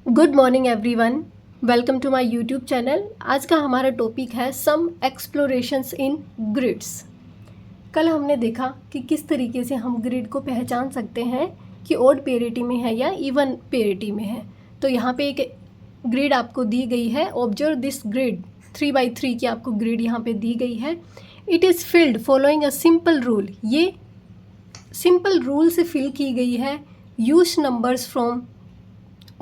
Good morning everyone, welcome to my YouTube channel. आज का हमारा टॉपिक है सम एक्सप्लोरेशंस इन ग्रिड्स। कल हमने देखा कि किस तरीके से हम ग्रिड को पहचान सकते हैं कि ऑड पेरिटी में है या इवन पेरिटी में है। तो यहाँ पे एक ग्रिड आपको दी गई है। ऑब्जर्व दिस ग्रिड, 3x3 की आपको ग्रिड यहाँ पे दी गई है। It is filled following a simple rule. ये सिंपल रूल से फिल की गई है। Use numbers from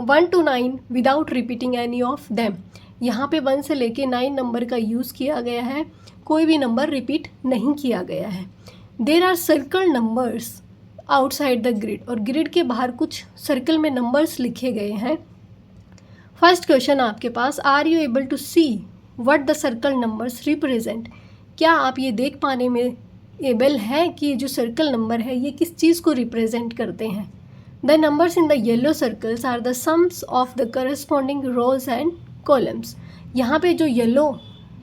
1 to 9 without repeating any of them. यहाँ पे 1 से लेके 9 नंबर का यूज़ किया गया है, कोई भी नंबर रिपीट नहीं किया गया है। There are circle numbers outside the grid, और ग्रिड के बाहर कुछ सर्कल में नंबर्स लिखे गए हैं। फर्स्ट क्वेश्चन आपके पास, are you able to see what the circle numbers represent. क्या आप ये देख पाने में एबल है कि ये जो सर्कल नंबर है ये किस चीज़ को रिप्रेजेंट करते हैं। The numbers in the yellow circles are the sums of the corresponding rows and columns। यहाँ पे जो येलो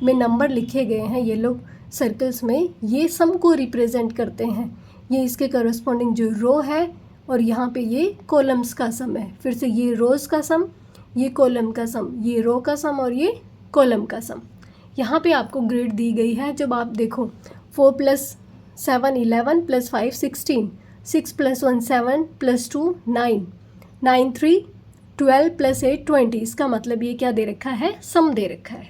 में नंबर लिखे गए हैं येलो सर्कल्स में, ये सम को रिप्रेजेंट करते हैं। ये इसके करस्पॉन्डिंग जो रो है और यहाँ पे ये कॉलम्स का सम है। फिर से ये रोज़ का सम, ये कॉलम का सम, ये रो का सम और ये कॉलम का सम। यहाँ पे आपको ग्रिड दी गई है। जब आप देखो 4 + 7 11 + 5 16, 6 + 1 7 + 2 9, 9 3 12 + 8 20। इसका मतलब ये क्या दे रखा है, सम दे रखा है।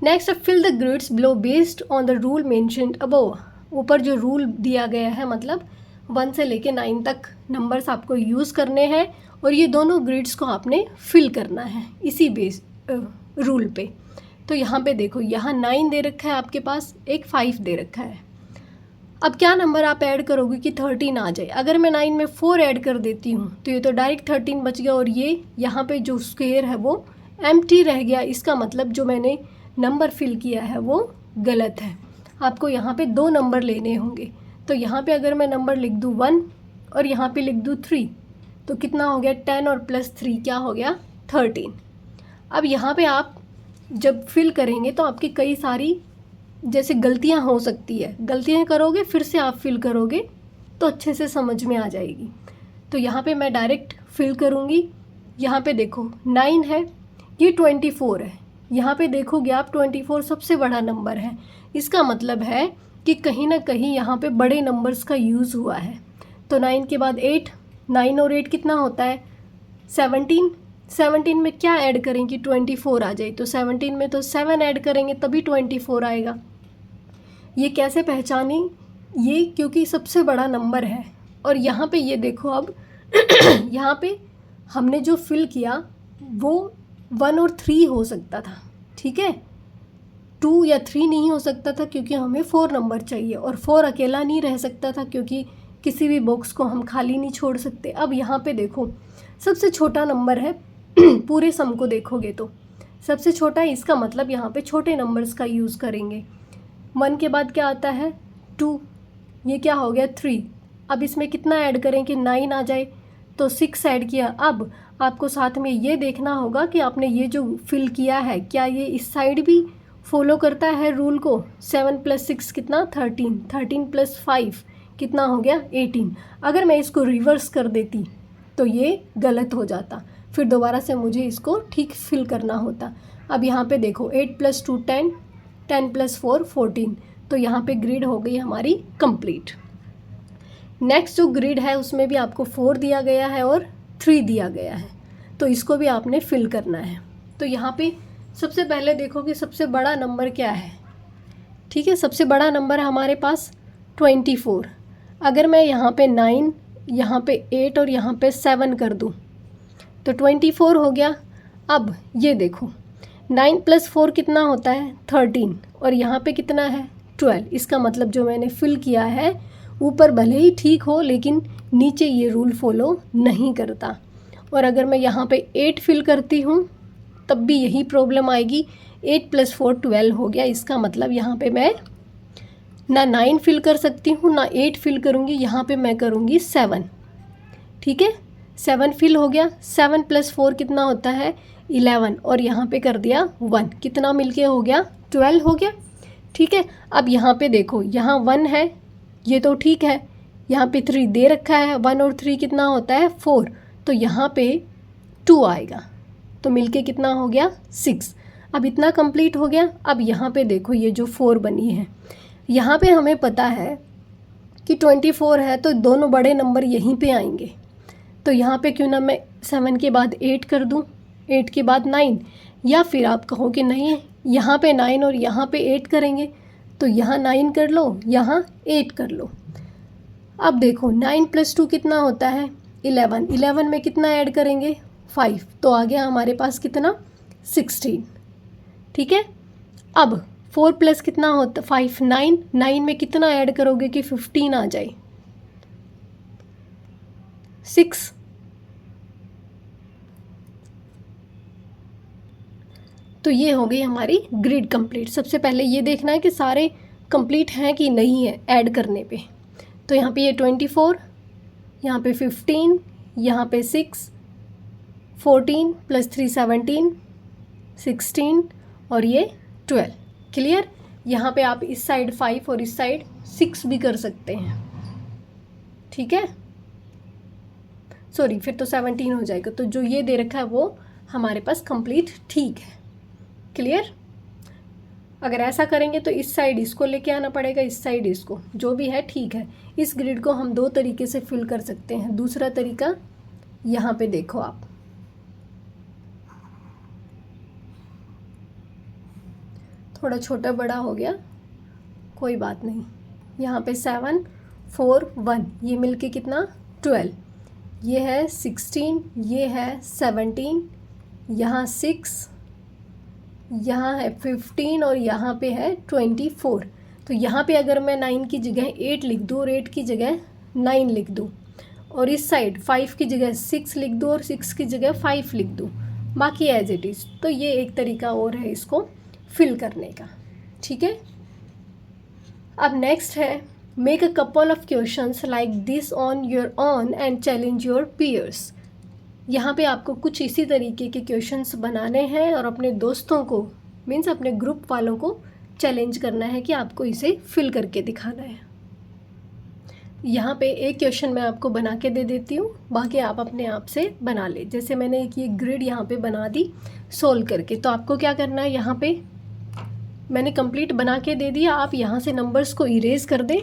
Next, fill the grids below based on the rule mentioned above. ऊपर जो रूल दिया गया है, मतलब 1 से लेके 9 तक नंबर्स आपको यूज़ करने हैं और ये दोनों ग्रिड्स को आपने फिल करना है इसी बेस रूल पे। तो यहाँ पे देखो, यहाँ 9 दे रखा है आपके पास, एक 5 दे रखा है। अब क्या नंबर आप ऐड करोगे कि 13 आ जाए। अगर मैं 9 में 4 ऐड कर देती हूँ तो ये तो डायरेक्ट 13 बच गया, और ये यहाँ पे जो स्क्वायर है वो एम्प्टी रह गया। इसका मतलब जो मैंने नंबर फिल किया है वो गलत है। आपको यहाँ पे 2 नंबर लेने होंगे। तो यहाँ पे अगर मैं नंबर लिख दूँ 1 और यहाँ पे लिख दूँ 3, तो कितना हो गया, 10 और +3 क्या हो गया, 13। अब यहाँ पे आप जब फिल करेंगे तो आपकी कई सारी जैसे गलतियां हो सकती है, गलतियां करोगे फिर से आप फिल करोगे तो अच्छे से समझ में आ जाएगी। तो यहाँ पे मैं डायरेक्ट फिल करूँगी। यहाँ पे देखो 9 है, ये 24 है। यहाँ पे देखोगे आप 24 सबसे बड़ा नंबर है। इसका मतलब है कि कहीं ना कहीं यहाँ पे बड़े नंबर्स का यूज़ हुआ है। तो 9 के बाद 8, 9 और 8 कितना होता है, 17। 17 में क्या ऐड करेंगे, 24 आ जाए। तो 17 में तो 7 ऐड करेंगे तभी 24 आएगा। ये कैसे पहचानी, ये क्योंकि सबसे बड़ा नंबर है। और यहाँ पे ये देखो, अब यहाँ पे हमने जो फिल किया वो 1 और 3 हो सकता था, ठीक है, 2 या 3 नहीं हो सकता था क्योंकि हमें 4 नंबर चाहिए, और 4 अकेला नहीं रह सकता था क्योंकि किसी भी बॉक्स को हम खाली नहीं छोड़ सकते। अब यहाँ पे देखो सबसे छोटा नंबर है पूरे सम को देखोगे तो सबसे छोटा है। इसका मतलब यहाँ पे छोटे नंबर्स का यूज़ करेंगे। 1 के बाद क्या आता है, 2, ये क्या हो गया, 3। अब इसमें कितना ऐड करें कि 9 आ जाए, तो 6 ऐड किया। अब आपको साथ में ये देखना होगा कि आपने ये जो फिल किया है क्या ये इस साइड भी फॉलो करता है रूल को। 7 + 6 कितना, 13, 13 + 5 कितना हो गया, 18। अगर मैं इसको रिवर्स कर देती तो ये गलत हो जाता, फिर दोबारा से मुझे इसको ठीक फिल करना होता। अब यहाँ पे देखो 8 + 2 10, 10 + 4 14। तो यहाँ पे ग्रिड हो गई हमारी कंप्लीट। नेक्स्ट जो ग्रिड है उसमें भी आपको 4 दिया गया है और 3 दिया गया है, तो इसको भी आपने फिल करना है। तो यहाँ पे सबसे पहले देखो कि सबसे बड़ा नंबर क्या है, ठीक है। सबसे बड़ा नंबर है हमारे पास 24। अगर मैं यहाँ पे 9, यहाँ पे 8 और यहाँ पे 7 कर दूँ तो 24 हो गया। अब ये देखो 9 + 4 कितना होता है, 13, और यहाँ पे कितना है, 12। इसका मतलब जो मैंने फिल किया है ऊपर भले ही ठीक हो लेकिन नीचे ये रूल फॉलो नहीं करता। और अगर मैं यहाँ पे 8 फिल करती हूँ तब भी यही प्रॉब्लम आएगी। 8 + 4 12 हो गया। इसका मतलब यहाँ पे मैं ना 9 फिल कर सकती हूँ ना 8 फिल करूँगी, यहाँ पे मैं करूँगी 7, ठीक है। 7 फिल हो गया। 7 + 4 कितना होता है, 11, और यहाँ पे कर दिया 1, कितना मिलके हो गया, 12 हो गया, ठीक है। अब यहाँ पे देखो, यहाँ 1 है, ये तो ठीक है। यहाँ पे 3 दे रखा है, 1 और 3 कितना होता है, 4। तो यहाँ पे 2 आएगा, तो मिलके कितना हो गया 6। अब इतना कंप्लीट हो गया। अब यहाँ पे देखो ये जो 4 बनी है, यहाँ पे हमें पता है कि 24 है, तो दोनों बड़े नंबर यहीं पे आएंगे। तो यहाँ पे क्यों ना मैं 7 के बाद 8 कर दूँ, 8 के बाद 9, या फिर आप कहो कि नहीं यहाँ पे 9 और यहाँ पे 8 करेंगे, तो यहाँ 9 कर लो, यहाँ 8 कर लो। अब देखो 9 + 2 कितना होता है 11, 11 में कितना ऐड करेंगे 5, तो आ गया हमारे पास कितना 16। ठीक है, अब 4 + कितना होता 5, 9, 9 में कितना ऐड करोगे कि 15 आ जाए 6। तो ये हो गई हमारी ग्रिड कंप्लीट। सबसे पहले ये देखना है कि सारे कंप्लीट हैं कि नहीं है ऐड करने पे। तो यहाँ पे ये 24, यहाँ पे 15, यहाँ पे 6, 14 + 3 17, 16 और ये 12। क्लियर। यहाँ पे आप इस साइड 5 और इस साइड 6 भी कर सकते हैं। ठीक है, सॉरी फिर तो 17 हो जाएगा। तो जो ये दे रखा है वो हमारे पास कंप्लीट ठीक है। क्लियर। अगर ऐसा करेंगे तो इस साइड इसको लेके आना पड़ेगा, इस साइड इसको, जो भी है ठीक है। इस ग्रिड को हम 2 तरीके से फिल कर सकते हैं। दूसरा तरीका यहाँ पे देखो आप, थोड़ा छोटा बड़ा हो गया, कोई बात नहीं। यहाँ पे 7 4 1, ये मिलके कितना 12, ये है 16, ये है 17, यहाँ 6, यहाँ है 15 और यहाँ पे है 24। तो यहाँ पे अगर मैं 9 की जगह 8 लिख दूँ और 8 की जगह 9 लिख दूँ, और इस साइड 5 की जगह 6 लिख दूँ और 6 की जगह 5 लिख दूँ, बाकी एज इट इज़, तो ये एक तरीका और है इसको फिल करने का। ठीक है। अब नेक्स्ट है make a couple of questions like this on your own and challenge your peers. यहाँ पे आपको कुछ इसी तरीके के क्वेश्चंस बनाने हैं और अपने दोस्तों को, मीन्स अपने ग्रुप वालों को चैलेंज करना है कि आपको इसे फिल करके दिखाना है। यहाँ पे एक क्वेश्चन मैं आपको बना के दे देती हूँ, बाकी आप अपने आप से बना ले। जैसे मैंने एक ये ग्रिड यहाँ पे बना दी सोल्व करके, तो आपको क्या करना है, यहाँ पे मैंने कंप्लीट बना के दे दिया, आप यहाँ से नंबर्स को इरेज कर दें।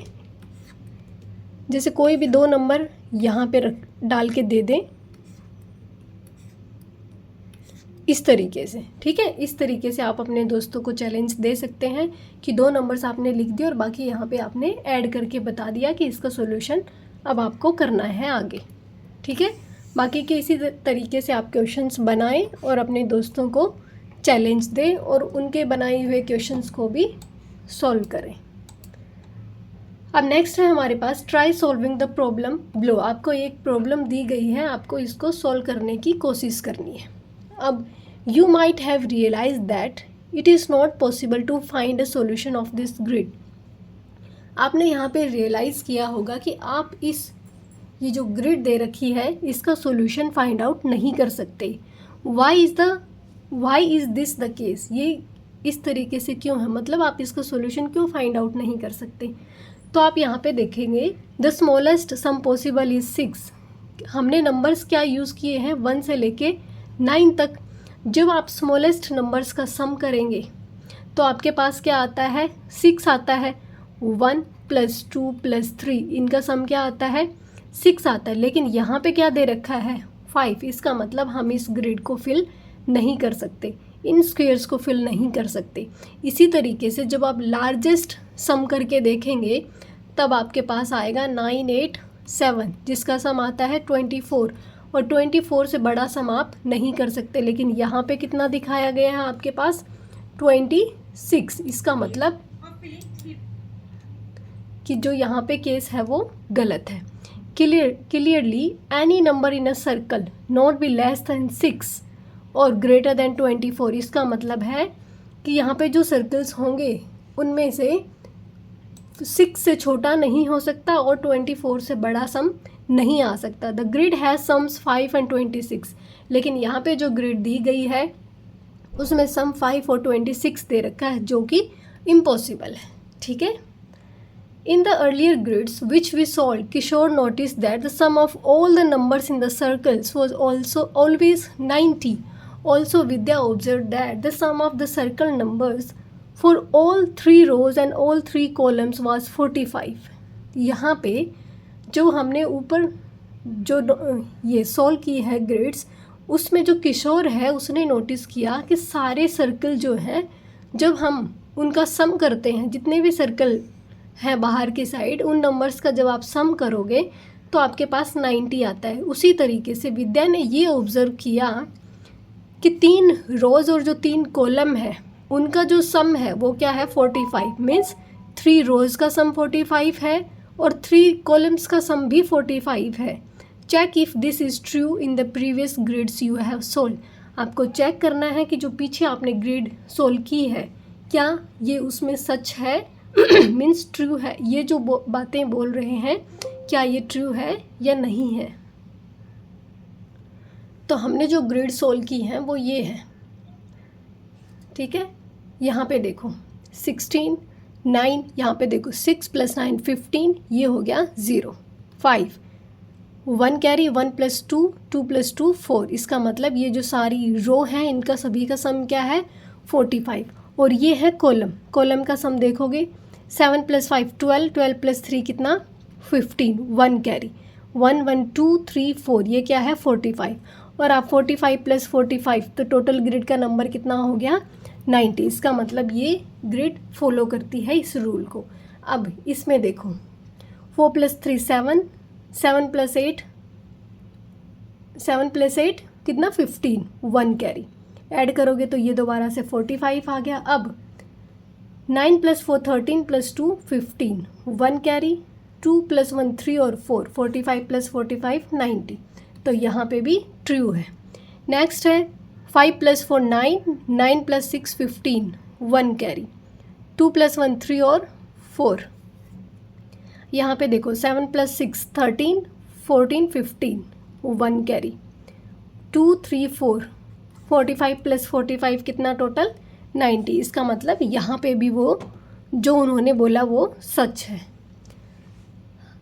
जैसे कोई भी 2 नंबर यहाँ पे डाल के दे दें इस तरीके से। ठीक है, इस तरीके से आप अपने दोस्तों को चैलेंज दे सकते हैं कि 2 नंबर्स आपने लिख दिए और बाकी यहाँ पे आपने ऐड करके बता दिया कि इसका सॉल्यूशन अब आपको करना है आगे। ठीक है, बाकी के इसी तरीके से आप क्वेश्चंस बनाएं और अपने दोस्तों को चैलेंज दें और उनके बनाए हुए क्वेश्चंस को भी सॉल्व करें। अब नेक्स्ट है हमारे पास try solving the problem below. आपको एक प्रॉब्लम दी गई है, आपको इसको सॉल्व करने की कोशिश करनी है। अब you might have realized that it is not possible to find a solution of this grid। आपने यहाँ पे रियलाइज़ किया होगा कि आप ये जो ग्रिड दे रखी है इसका सॉल्यूशन फाइंड आउट नहीं कर सकते। why is this the case? ये इस तरीके से क्यों है, मतलब आप इसका सॉल्यूशन क्यों फाइंड आउट नहीं कर सकते। तो आप यहाँ पे देखेंगे the smallest sum possible is 6। हमने नंबर्स क्या यूज़ किए हैं 1 से लेके 9 तक। जब आप स्मॉलेस्ट नंबर्स का सम करेंगे तो आपके पास क्या आता है 6 आता है। 1 + 2 + 3 इनका सम क्या आता है 6 आता है। लेकिन यहाँ पे क्या दे रखा है 5। इसका मतलब हम इस ग्रिड को फिल नहीं कर सकते, इन स्क्वेयर्स को फिल नहीं कर सकते। इसी तरीके से जब आप लार्जेस्ट सम करके देखेंगे तब आपके पास आएगा 9 8 7 जिसका सम आता है 24, और 24 से बड़ा सम आप नहीं कर सकते। लेकिन यहाँ पे कितना दिखाया गया है आपके पास 26। इसका मतलब कि जो यहाँ पे केस है वो गलत है। Clearly any number in a circle not be less than 6 और ग्रेटर देन 24। इसका मतलब है कि यहाँ पे जो सर्कल्स होंगे उनमें से 6 से छोटा नहीं हो सकता और 24 से बड़ा सम नहीं आ सकता। The grid has sums 5 and 26। लेकिन यहाँ पे जो ग्रिड दी गई है उसमें सम 5 और 26 दे रखा है जो कि इम्पॉसिबल है। ठीक है, In the earlier grids which we solved, Kishore noticed that the sum of all the numbers in the circles was also always 90. Also, Vidya observed that the sum of the circle numbers for all 3 rows and all 3 columns was 45. यहाँ पे जो हमने ऊपर जो ये solve की है grids, उसमें जो किशोर है उसने नोटिस किया कि सारे सर्कल जो हैं जब हम उनका सम करते हैं, जितने भी सर्कल है बाहर की साइड, उन नंबर्स का जब आप सम करोगे तो आपके पास 90 आता है। उसी तरीके से विद्या ने ये ऑब्ज़र्व किया कि 3 रोज़ और जो 3 कॉलम है उनका जो सम है वो क्या है 45, मीन्स 3 रोज़ का सम 45 है और 3 कॉलम्स का सम भी 45 है। Check if this is true in the previous grids you have solve. आपको चेक करना है कि जो पीछे आपने ग्रिड सोल्व की है क्या ये उसमें सच है मीन्स ट्रू है, ये जो बातें बोल रहे हैं क्या ये ट्रू है या नहीं है। तो हमने जो ग्रिड सोल्व की हैं वो ये है, ठीक है। यहाँ पे देखो 16, 9, यहाँ पे देखो 6 + 9 15, ये हो गया 0, 5, 1 कैरी 1 + 2, 2 + 2 4। इसका मतलब ये जो सारी रो हैं इनका सभी का सम क्या है 45। और ये है कॉलम, कॉलम का सम देखोगे 7 + 5 12, 12 + 3 कितना 15, 1 कैरी 1 1 2 3 4, ये क्या है 45। और आप 45 + 45 तो टोटल ग्रिड का नंबर कितना हो गया 90। इसका मतलब ये ग्रिड फॉलो करती है इस रूल को। अब इसमें देखो 4 + 3 7, 7 + 8 7 + 8 कितना 15, 1 कैरी ऐड करोगे तो ये दोबारा से 45 आ गया। अब 9 + 4 13 + 2 15, 1 कैरी 2 + 1 3 और 4, 45 + 45 90। तो यहाँ पे भी ट्रू है। नेक्स्ट है 5 + 4 9, 9 + 6 15, 1 कैरी 2 + 1 3 और 4। यहाँ पे देखो 7 + 6 13, 14 15, 1 कैरी 2 3 4, 45 + 45 कितना टोटल 90। इसका मतलब यहाँ पे भी वो जो उन्होंने बोला वो सच है।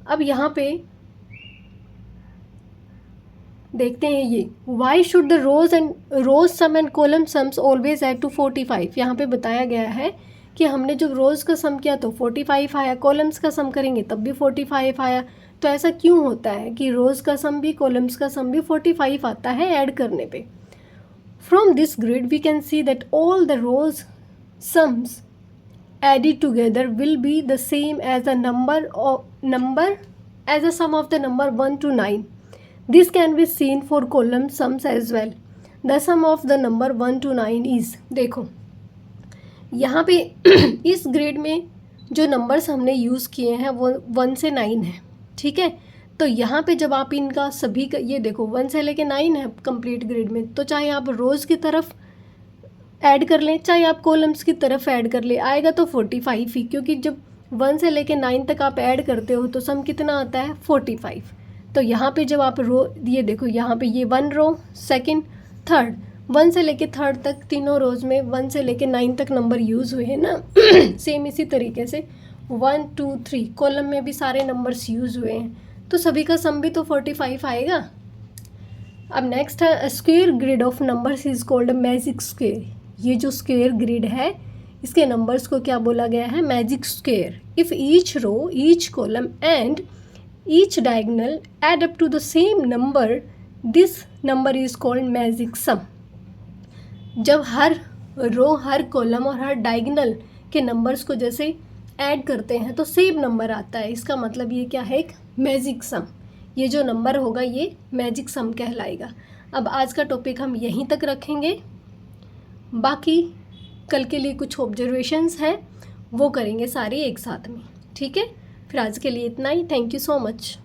अब यहाँ पे देखते हैं ये why should the rows sum and column sums always add to 45। यहाँ पे बताया गया है कि हमने जब रोज़ का सम किया तो 45 आया, कॉलम्स का सम करेंगे तब भी 45 आया। तो ऐसा क्यों होता है कि रोज़ का सम भी कॉलम्स का सम भी 45 आता है ऐड करने पे। From this grid we can see that all the rows sums added together will be the same as the sum of the number 1 to 9. This can be seen for column sums as well. The sum of the number 1 to 9 is, देखो यहाँ पे इस grid में जो numbers हमने use किए हैं वो 1 से 9 है, ठीक है। तो यहाँ पे जब आप इनका सभी का ये देखो 1 से लेके 9 है कंप्लीट ग्रिड में, तो चाहे आप रोज़ की तरफ ऐड कर लें चाहे आप कॉलम्स की तरफ ऐड कर ले, आएगा तो 45 ही, क्योंकि जब 1 से लेके 9 तक आप ऐड करते हो तो सम कितना आता है 45। तो यहाँ पे जब आप रो ये देखो यहाँ पे ये 1 रो सेकंड थर्ड 1 से लेके थर्ड तक तीनों रोज़ में 1 से लेके 9 तक नंबर यूज़ हुए हैं ना सेम इसी तरीके से 1 2 3 कॉलम में भी सारे नंबर्स यूज़ हुए हैं, तो सभी का सम भी तो 45 आएगा। अब नेक्स्ट है square grid of numbers is called magic square. ये जो स्क्वायर ग्रिड है इसके नंबर्स को क्या बोला गया है magic square. If each row each column and each diagonal add up to the same number this number is called magic sum. जब हर रो हर कॉलम और हर डायगोनल के नंबर्स को जैसे ऐड करते हैं तो सेम नंबर आता है, इसका मतलब ये क्या है एक मैजिक सम। ये जो नंबर होगा ये मैजिक सम कहलाएगा। अब आज का टॉपिक हम यहीं तक रखेंगे, बाकी कल के लिए कुछ ऑब्जर्वेशंस हैं वो करेंगे सारे एक साथ में, ठीक है। फिर आज के लिए इतना ही। Thank you so much.